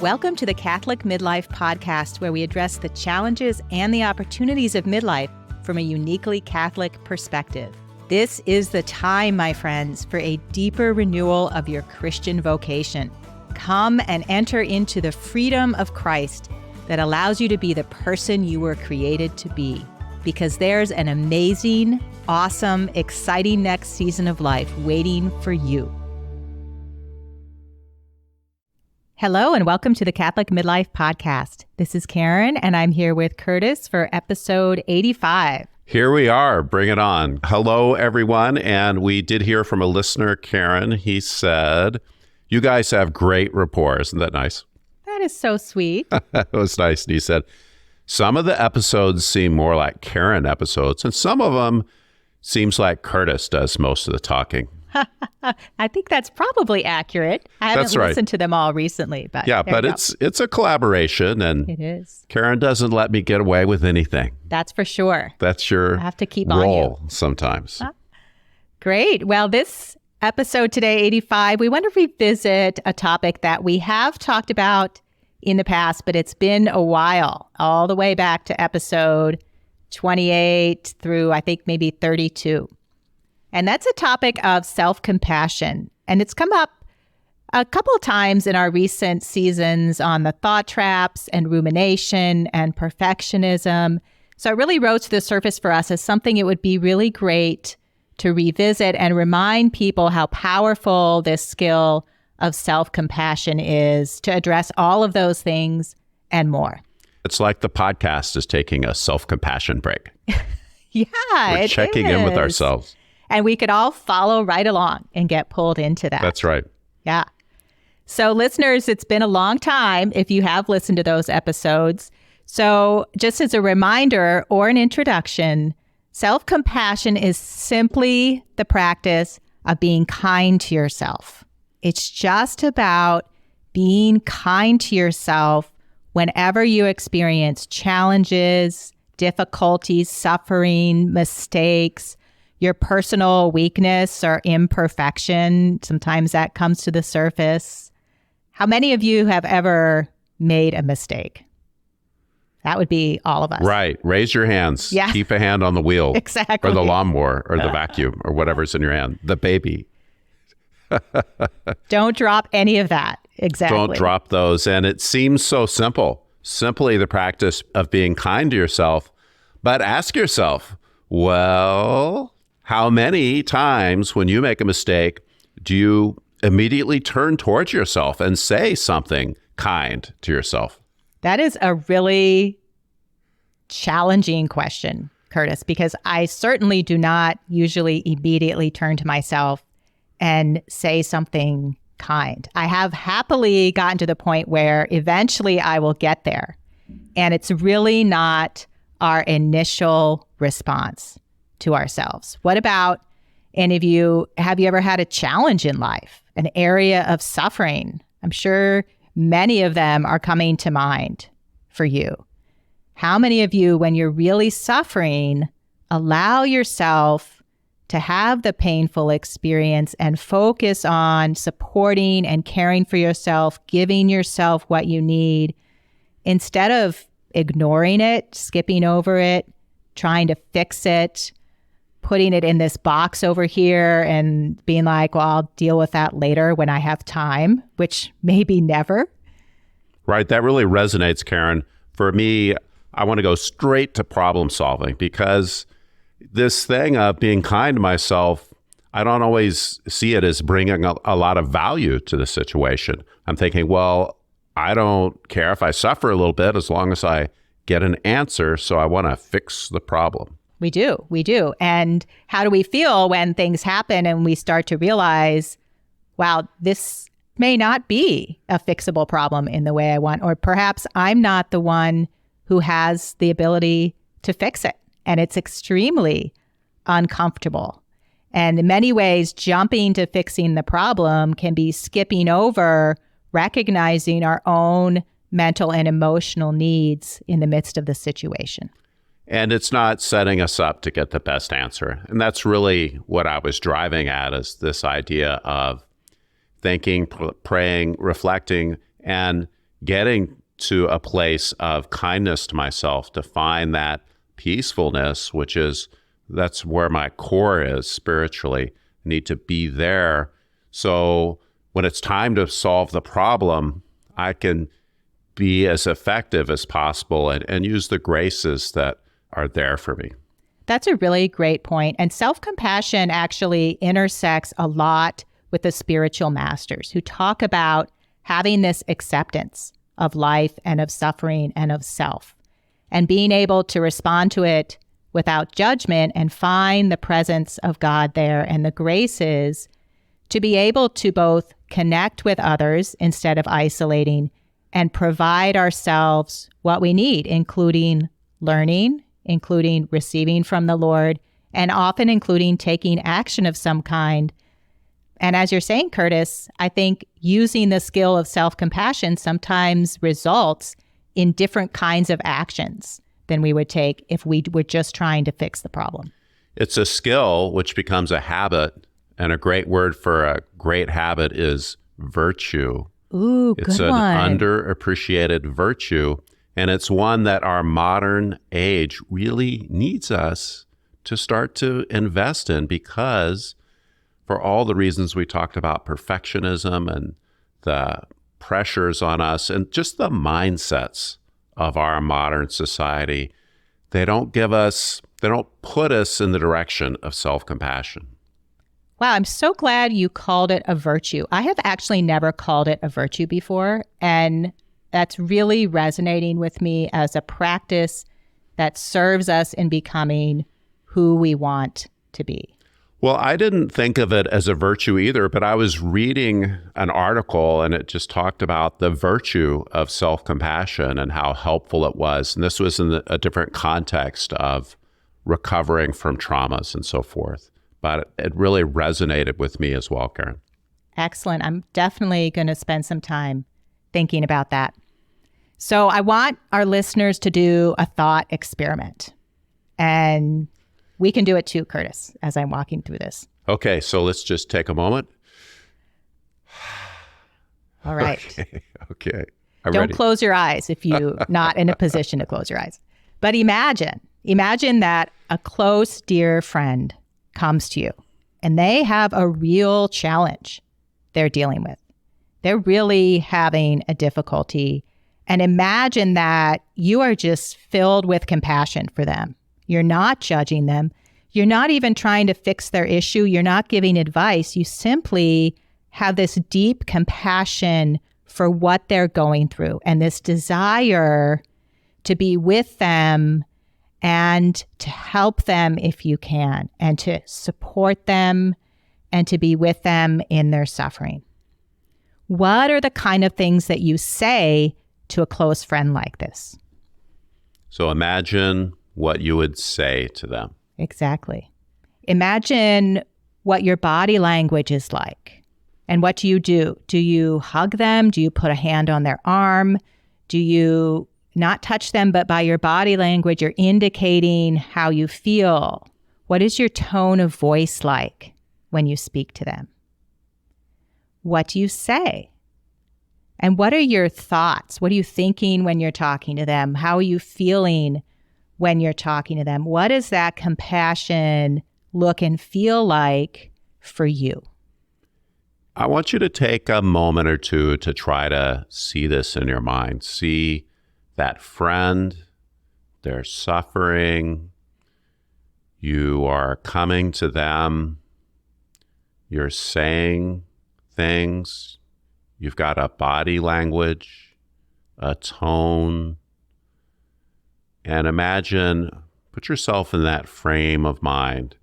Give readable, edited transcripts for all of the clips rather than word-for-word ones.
Welcome to the Catholic Midlife podcast, where we address the challenges and the opportunities of midlife from a uniquely Catholic perspective. This is the time, my friends, for a deeper renewal of your Christian vocation. Come and enter into the freedom of Christ that allows you to be the person you were created to be, because there's an amazing, awesome, exciting next season of life waiting for you. Hello, and welcome to the Catholic Midlife podcast. This is Karen, and I'm here with Curtis for episode 85. Here we are. Bring it on. Hello, everyone. And we did hear from a listener, Karen. He said, you guys have great rapport. Isn't that nice? That is so sweet. It was nice. And he said, some of the episodes seem more like Karen episodes, and some of them seems like Curtis does most of the talking. I think that's probably accurate. I haven't listened to them all recently, but yeah, but it's a collaboration, and it is. Karen doesn't let me get away with anything. That's for sure. That's your I have to keep role on you. Sometimes. Great. Well, this episode today, 85, we want to revisit a topic that we have talked about in the past, but it's been a while, all the way back to episode 28 through, I think, maybe 32. And that's a topic of self-compassion. And it's come up a couple of times in our recent seasons on the thought traps and rumination and perfectionism. So it really rose to the surface for us as something it would be really great to revisit and remind people how powerful this skill of self-compassion is to address all of those things and more. It's like the podcast is taking a self-compassion break. Yeah, we're checking in with ourselves. And we could all follow right along and get pulled into that. That's right. Yeah. So listeners, it's been a long time if you have listened to those episodes. So just as a reminder or an introduction, self-compassion is simply the practice of being kind to yourself. It's just about being kind to yourself whenever you experience challenges, difficulties, suffering, mistakes, your personal weakness or imperfection. Sometimes that comes to the surface. How many of you have ever made a mistake? That would be all of us. Right. Raise your hands. Yeah. Keep a hand on the wheel. Exactly. Or the lawnmower or the vacuum or whatever's in your hand. The baby. Don't drop any of that. Exactly. Don't drop those. And it seems so simple. Simply the practice of being kind to yourself. But ask yourself, well, how many times when you make a mistake do you immediately turn towards yourself and say something kind to yourself? That is a really challenging question, Curtis, because I certainly do not usually immediately turn to myself and say something kind. I have happily gotten to the point where eventually I will get there. And it's really not our initial response to ourselves. What about any of you? Have you ever had a challenge in life, an area of suffering? I'm sure many of them are coming to mind for you. How many of you, when you're really suffering, allow yourself to have the painful experience and focus on supporting and caring for yourself, giving yourself what you need, instead of ignoring it, skipping over it, trying to fix it, putting it in this box over here and being like, well, I'll deal with that later when I have time, which maybe never. Right. That really resonates, Karen. For me, I want to go straight to problem solving, because this thing of being kind to myself, I don't always see it as bringing a lot of value to the situation. I'm thinking, well, I don't care if I suffer a little bit as long as I get an answer. So I want to fix the problem. We do. And how do we feel when things happen and we start to realize, wow, this may not be a fixable problem in the way I want, or perhaps I'm not the one who has the ability to fix it. And it's extremely uncomfortable. And in many ways, jumping to fixing the problem can be skipping over recognizing our own mental and emotional needs in the midst of the situation. And it's not setting us up to get the best answer. And that's really what I was driving at, is this idea of thinking, praying, reflecting, and getting to a place of kindness to myself, to find that peacefulness, that's where my core is spiritually. I need to be there. So when it's time to solve the problem, I can be as effective as possible and use the graces that are there for me. That's a really great point. And self-compassion actually intersects a lot with the spiritual masters who talk about having this acceptance of life and of suffering and of self, and being able to respond to it without judgment and find the presence of God there and the graces to be able to both connect with others instead of isolating and provide ourselves what we need, including learning, including receiving from the Lord, and often including taking action of some kind. And as you're saying, Curtis, I think using the skill of self-compassion sometimes results in different kinds of actions than we would take if we were just trying to fix the problem. It's a skill which becomes a habit, and a great word for a great habit is virtue. Ooh, good one. It's an underappreciated virtue, and it's one that our modern age really needs us to start to invest in, because for all the reasons we talked about, perfectionism and the pressures on us and just the mindsets of our modern society, they don't put us in the direction of self-compassion. Wow, I'm so glad you called it a virtue. I have actually never called it a virtue before, and that's really resonating with me as a practice that serves us in becoming who we want to be. Well, I didn't think of it as a virtue either, but I was reading an article and it just talked about the virtue of self-compassion and how helpful it was. And this was in a different context of recovering from traumas and so forth. But it really resonated with me as well, Karen. Excellent. I'm definitely going to spend some time thinking about that. So I want our listeners to do a thought experiment. And we can do it too, Curtis, as I'm walking through this. Okay, so let's just take a moment. All right. Okay. Don't ready. Close your eyes if you're not in a position to close your eyes. But imagine that a close, dear friend comes to you and they have a real challenge they're dealing with. They're really having a difficulty. And imagine that you are just filled with compassion for them. You're not judging them. You're not even trying to fix their issue. You're not giving advice. You simply have this deep compassion for what they're going through and this desire to be with them and to help them if you can, and to support them and to be with them in their suffering. What are the kind of things that you say to a close friend like this? So imagine what you would say to them. Exactly. Imagine what your body language is like. And what do you do? Do you hug them? Do you put a hand on their arm? Do you not touch them, but by your body language, you're indicating how you feel? What is your tone of voice like when you speak to them? What do you say? And what are your thoughts? What are you thinking when you're talking to them? How are you feeling when you're talking to them? What does that compassion look and feel like for you? I want you to take a moment or two to try to see this in your mind. See that friend, they're suffering. You are coming to them. You're saying things. You've got a body language, a tone. And put yourself in that frame of mind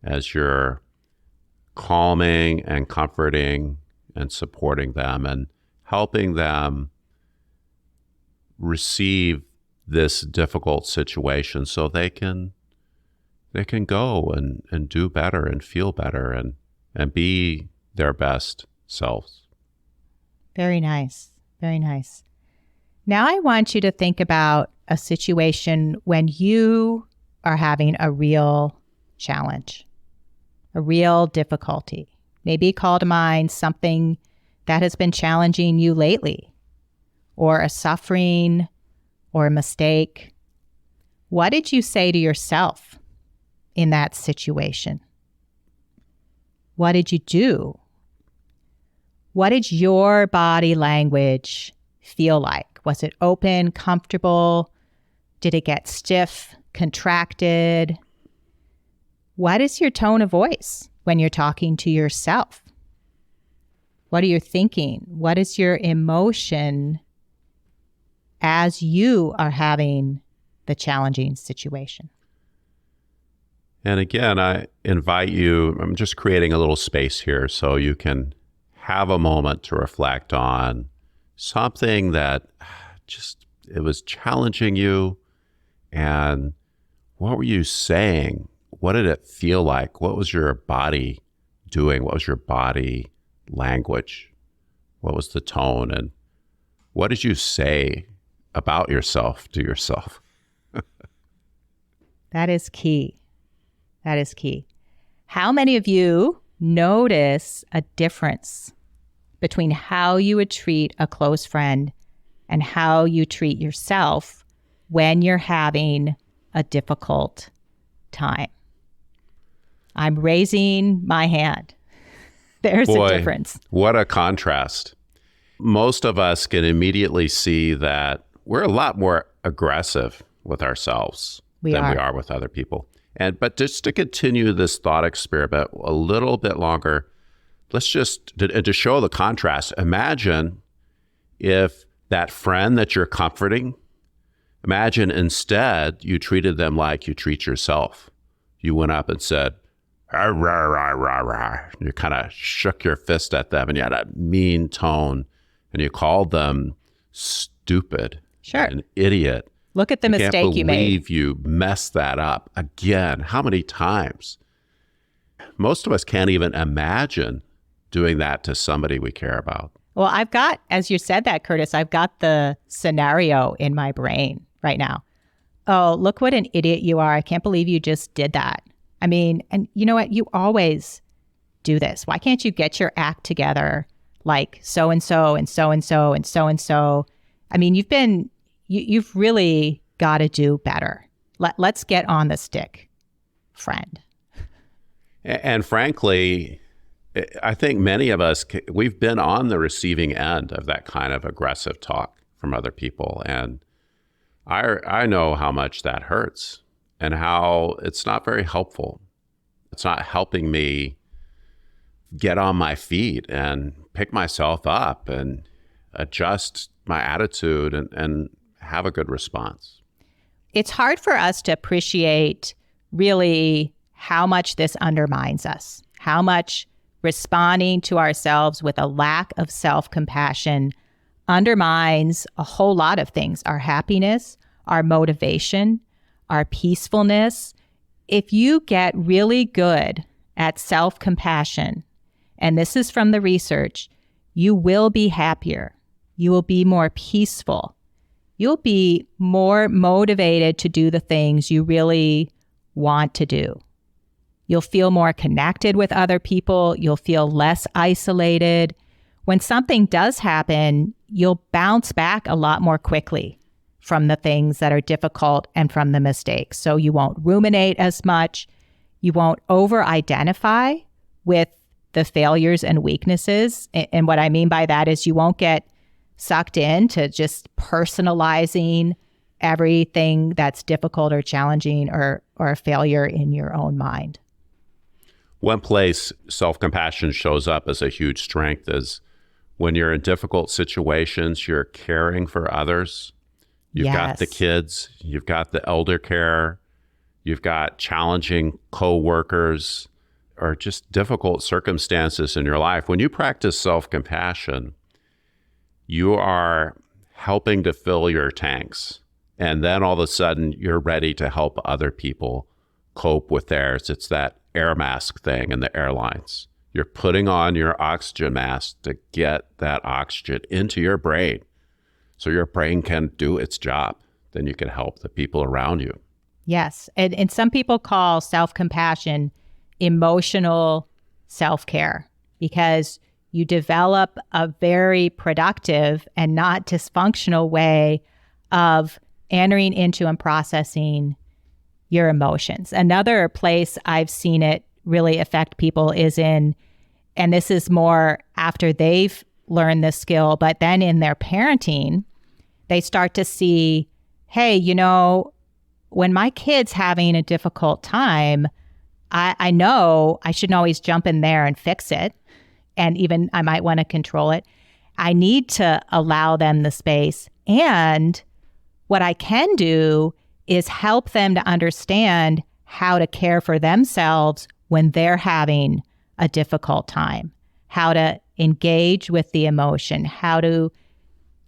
as you're calming and comforting and supporting them and helping them receive this difficult situation so they can go and do better and feel better and be their best selves. Very nice. Very nice. Now I want you to think about a situation when you are having a real challenge, a real difficulty. Maybe call to mind something that has been challenging you lately. or a suffering or a mistake, what did you say to yourself in that situation? What did you do? What did your body language feel like? Was it open, comfortable? Did it get stiff, contracted? What is your tone of voice when you're talking to yourself? What are you thinking? What is your emotion as you are having the challenging situation? And again, I invite you, I'm just creating a little space here so you can have a moment to reflect on something that just, it was challenging you. And what were you saying? What did it feel like? What was your body doing? What was your body language? What was the tone? And what did you say about yourself to yourself? That is key. That is key. How many of you notice a difference between how you would treat a close friend and how you treat yourself when you're having a difficult time? I'm raising my hand. There's a difference. What a contrast. Most of us can immediately see that we're a lot more aggressive with ourselves than we are with other people. But just to continue this thought experiment a little bit longer, let's just, to show the contrast, imagine if that friend that you're comforting, imagine instead you treated them like you treat yourself. You went up and said, rah, rah, rah, rah, rah. You kind of shook your fist at them and you had a mean tone and you called them stupid, an idiot. Look at the mistake you made. I can't believe you messed that up again. How many times? Most of us can't even imagine doing that to somebody we care about. Well, I've got, as you said that, Curtis, I've got the scenario in my brain right now. Oh, look what an idiot you are. I can't believe you just did that. I mean, and you know what? You always do this. Why can't you get your act together like so-and-so and so-and-so and so-and-so? I mean, you've really got to do better. Let's get on the stick, friend. And frankly, I think many of us, we've been on the receiving end of that kind of aggressive talk from other people. And I know how much that hurts and how it's not very helpful. It's not helping me get on my feet and pick myself up and adjust my attitude and have a good response. It's hard for us to appreciate really how much this undermines us, how much responding to ourselves with a lack of self-compassion undermines a whole lot of things, our happiness, our motivation, our peacefulness. If you get really good at self-compassion, and this is from the research, you will be happier. You will be more peaceful. You'll be more motivated to do the things you really want to do. You'll feel more connected with other people. You'll feel less isolated. When something does happen, you'll bounce back a lot more quickly from the things that are difficult and from the mistakes. So you won't ruminate as much. You won't over-identify with the failures and weaknesses. And what I mean by that is you won't get sucked into just personalizing everything that's difficult or challenging or a failure in your own mind. One place self-compassion shows up as a huge strength is when you're in difficult situations, you're caring for others. You've got the kids, you've got the elder care, you've got challenging co-workers or just difficult circumstances in your life. When you practice self-compassion, you are helping to fill your tanks. And then all of a sudden, you're ready to help other people cope with theirs. It's that air mask thing in the airlines. You're putting on your oxygen mask to get that oxygen into your brain so your brain can do its job. Then you can help the people around you. Yes. And some people call self-compassion emotional self-care because you develop a very productive and not dysfunctional way of entering into and processing your emotions. Another place I've seen it really affect people is in, and this is more after they've learned this skill, but then in their parenting, they start to see, hey, when my kid's having a difficult time, I know I shouldn't always jump in there and fix it. And even I might want to control it. I need to allow them the space. And what I can do is help them to understand how to care for themselves when they're having a difficult time, how to engage with the emotion, how to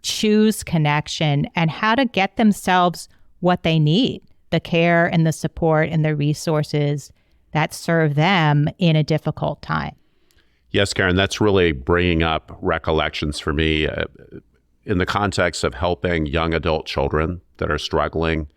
choose connection, and how to get themselves what they need, the care and the support and the resources that serve them in a difficult time. Yes, Karen, that's really bringing up recollections for me in the context of helping young adult children that are struggling,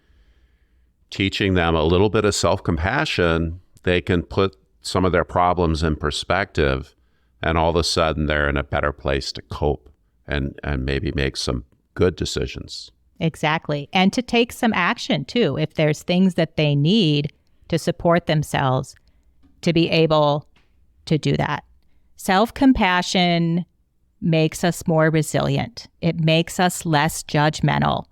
teaching them a little bit of self-compassion. They can put some of their problems in perspective, and all of a sudden they're in a better place to cope and maybe make some good decisions. Exactly. And to take some action too, if there's things that they need to support themselves, to be able to do that. Self-compassion makes us more resilient. It makes us less judgmental.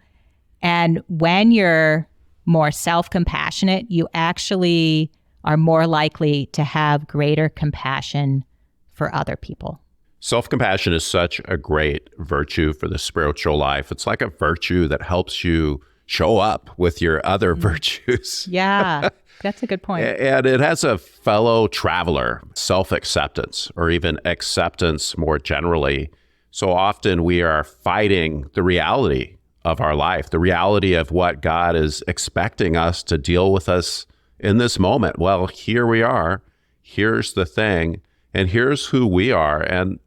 And when you're more self-compassionate, you actually are more likely to have greater compassion for other people. Self-compassion is such a great virtue for the spiritual life. It's like a virtue that helps you show up with your other virtues. Yeah, that's a good point. And it has a fellow traveler, self-acceptance, or even acceptance more generally. So often we are fighting the reality of our life, the reality of what God is expecting us to deal with us in this moment. Well, here we are. Here's the thing. And here's who we are. And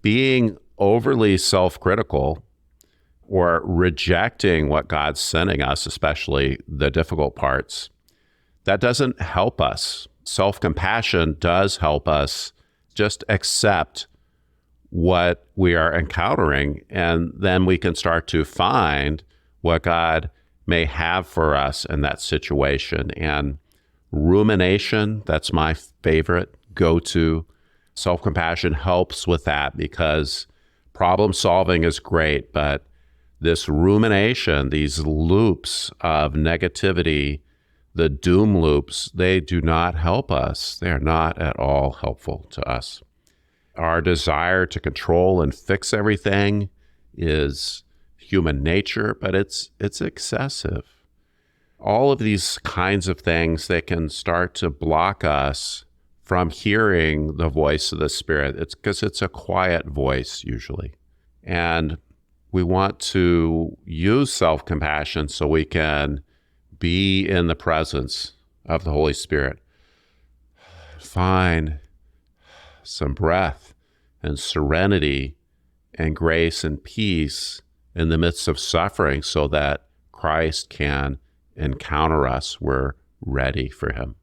being overly self-critical or rejecting what God's sending us, especially the difficult parts, that doesn't help us. Self-compassion does help us just accept what we are encountering, and then we can start to find what God may have for us in that situation. And rumination, that's my favorite go-to. Self-compassion helps with that because problem solving is great, but this rumination, these loops of negativity, the doom loops, they do not help us. They are not at all helpful to us. Our desire to control and fix everything is human nature, but it's excessive. All of these kinds of things, they can start to block us from hearing the voice of the Spirit. It's because it's a quiet voice usually. And we want to use self-compassion so we can be in the presence of the Holy Spirit. Find some breath and serenity and grace and peace in the midst of suffering so that Christ can encounter us. We're ready for him.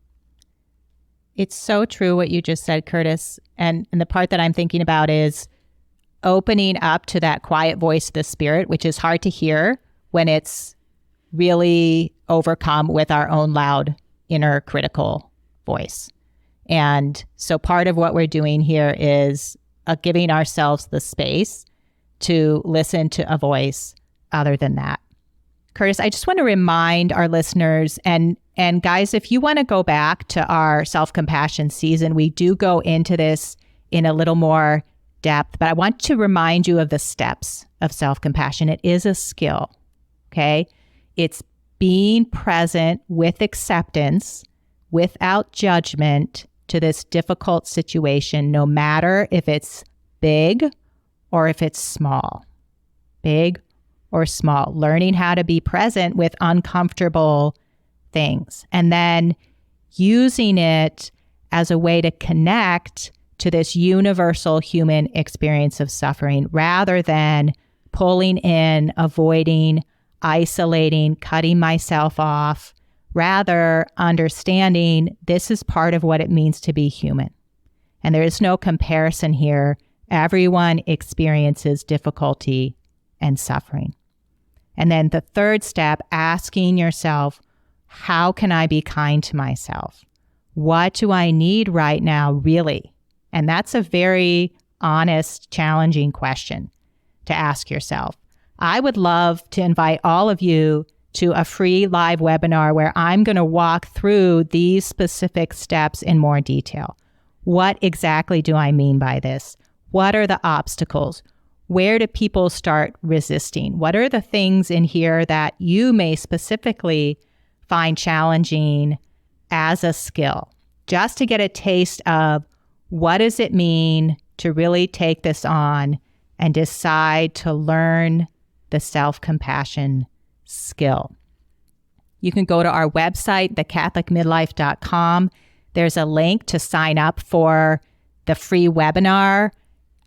It's so true what you just said, Curtis. And the part that I'm thinking about is opening up to that quiet voice of the Spirit, which is hard to hear when it's really overcome with our own loud inner critical voice. And so part of what we're doing here is giving ourselves the space to listen to a voice other than that. Curtis, I just want to remind our listeners, and guys, if you want to go back to our self-compassion season, we do go into this in a little more depth, but I want to remind you of the steps of self-compassion. It is a skill, okay? It's being present with acceptance, without judgment to this difficult situation, no matter if it's big or if it's small. Big or small. Learning how to be present with uncomfortable things. And then using it as a way to connect to this universal human experience of suffering rather than pulling in, avoiding, isolating, cutting myself off, rather understanding this is part of what it means to be human. And there is no comparison here Everyone experiences difficulty and suffering. And then the third step, asking yourself, how can I be kind to myself? What do I need right now, really? And that's a very honest, challenging question to ask yourself. I would love to invite all of you to a free live webinar where I'm going to walk through these specific steps in more detail. What exactly do I mean by this? What are the obstacles? Where do people start resisting? What are the things in here that you may specifically find challenging as a skill? Just to get a taste of what does it mean to really take this on and decide to learn the self-compassion skill. You can go to our website, thecatholicmidlife.com. There's a link to sign up for the free webinar.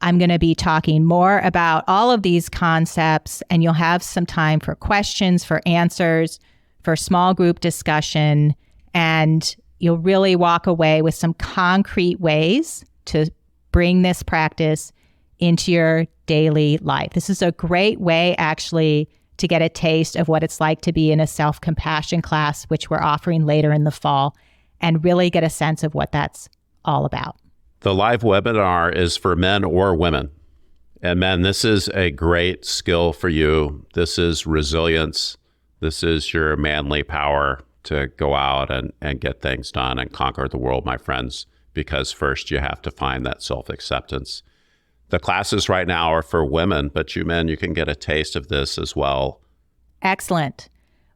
I'm going to be talking more about all of these concepts, and you'll have some time for questions, for answers, for small group discussion, and you'll really walk away with some concrete ways to bring this practice into your daily life. This is a great way, actually, to get a taste of what it's like to be in a self-compassion class, which we're offering later in the fall, and really get a sense of what that's all about. The live webinar is for men or women. And men, this is a great skill for you. This is resilience. This is your manly power to go out and get things done and conquer the world, my friends, because first you have to find that self-acceptance. The classes right now are for women, but you men, you can get a taste of this as well. Excellent.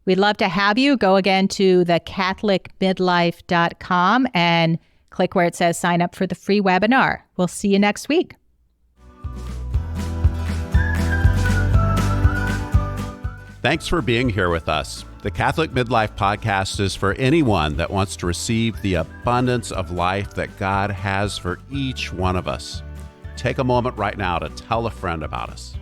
We'd love to have you. Go again to thecatholicmidlife.com and click where it says sign up for the free webinar. We'll see you next week. Thanks for being here with us. The Catholic Midlife Podcast is for anyone that wants to receive the abundance of life that God has for each one of us. Take a moment right now to tell a friend about us.